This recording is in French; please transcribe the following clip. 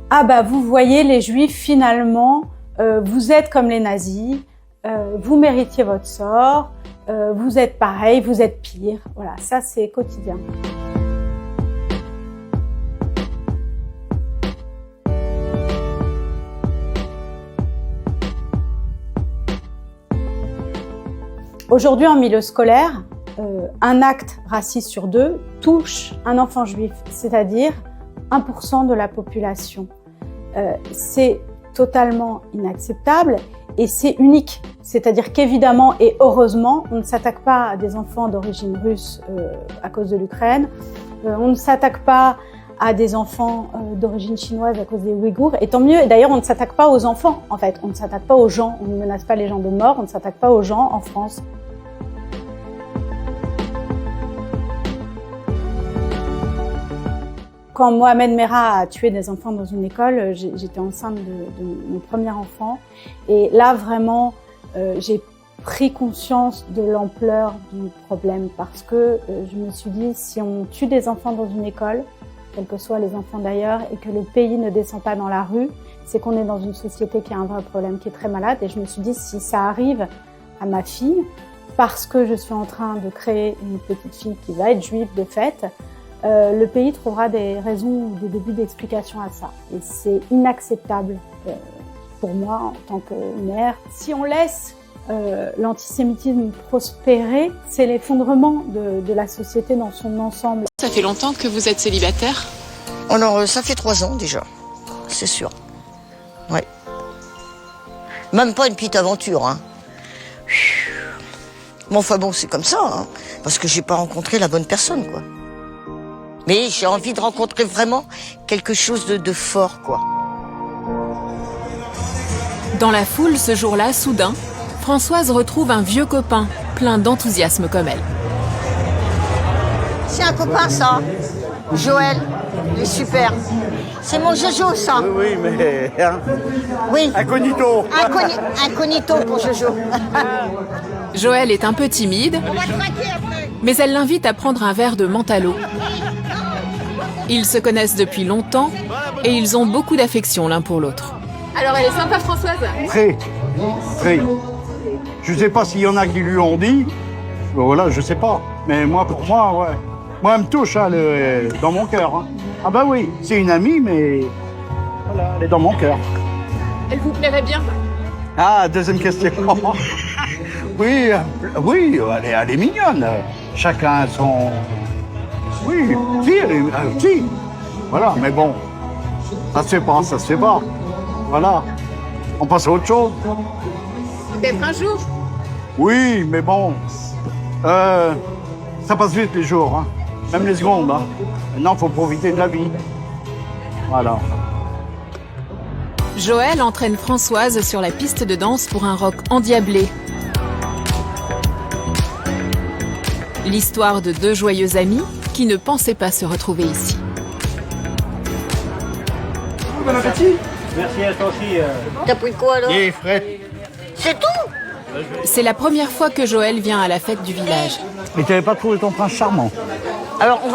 Ah bah vous voyez les Juifs finalement, vous êtes comme les nazis, vous méritiez votre sort, vous êtes pareil, vous êtes pire. Voilà, ça c'est quotidien. Aujourd'hui, en milieu scolaire, un acte raciste sur 2 touche un enfant juif, c'est-à-dire 1% de la population. C'est totalement inacceptable et c'est unique. C'est-à-dire qu'évidemment et heureusement, on ne s'attaque pas à des enfants d'origine russe à cause de l'Ukraine. On ne s'attaque pas à des enfants d'origine chinoise à cause des Ouïghours. Et tant mieux. Et d'ailleurs, on ne s'attaque pas aux enfants, en fait. On ne s'attaque pas aux gens. On ne menace pas les gens de mort. On ne s'attaque pas aux gens en France. Quand Mohamed Merah a tué des enfants dans une école, j'étais enceinte de mon premier enfant. Et là, vraiment, j'ai pris conscience de l'ampleur du problème parce que je me suis dit, si on tue des enfants dans une école, quels que soient les enfants d'ailleurs, et que le pays ne descend pas dans la rue, c'est qu'on est dans une société qui a un vrai problème, qui est très malade. Et je me suis dit, si ça arrive à ma fille, parce que je suis en train de créer une petite fille qui va être juive de fait, le pays trouvera des raisons ou des débuts d'explication à ça. Et c'est inacceptable pour moi en tant que mère. Si on laisse l'antisémitisme prospérer, c'est l'effondrement de la société dans son ensemble. Ça fait longtemps que vous êtes célibataire? Alors, ça fait 3 ans déjà, c'est sûr. Ouais. Même pas une petite aventure, hein. Bon, enfin bon, c'est comme ça, hein, parce que j'ai pas rencontré la bonne personne, quoi. Mais j'ai envie de rencontrer vraiment quelque chose de fort, quoi. Dans la foule, ce jour-là, soudain, Françoise retrouve un vieux copain, plein d'enthousiasme comme elle. C'est un copain, ça. Joël, il est super. C'est mon Jojo, ça. Oui, mais... Hein, oui. Incognito. Incognito pour Jojo. Joël est un peu timide, mais elle l'invite à prendre un verre de mentalo. Ils se connaissent depuis longtemps et ils ont beaucoup d'affection l'un pour l'autre. Alors elle est sympa, Françoise? Très. Je sais pas s'il y en a qui lui ont dit. Voilà, je sais pas. Mais moi, pour moi, ouais. Moi, elle me touche hein, dans mon cœur. Hein. Ah bah oui, c'est une amie, mais voilà, elle est dans mon cœur. Elle vous plairait bien? Ah, deuxième question. Oui, elle est mignonne. Chacun a son... Oui, si. Voilà, mais bon, ça se fait pas. Voilà, on passe à autre chose. Peut-être un jour. Oui, mais bon, ça passe vite les jours, hein. Même les secondes. Hein. Maintenant, il faut profiter de la vie. Voilà. Joël entraîne Françoise sur la piste de danse pour un rock endiablé. L'histoire de 2 joyeux amis qui ne pensaient pas se retrouver ici. Bon appétit. Merci à toi aussi. T'as pris quoi, alors? Des frites. C'est tout? C'est la première fois que Joël vient à la fête du village. Et tu n'avais pas trouvé ton prince charmant? Alors, on va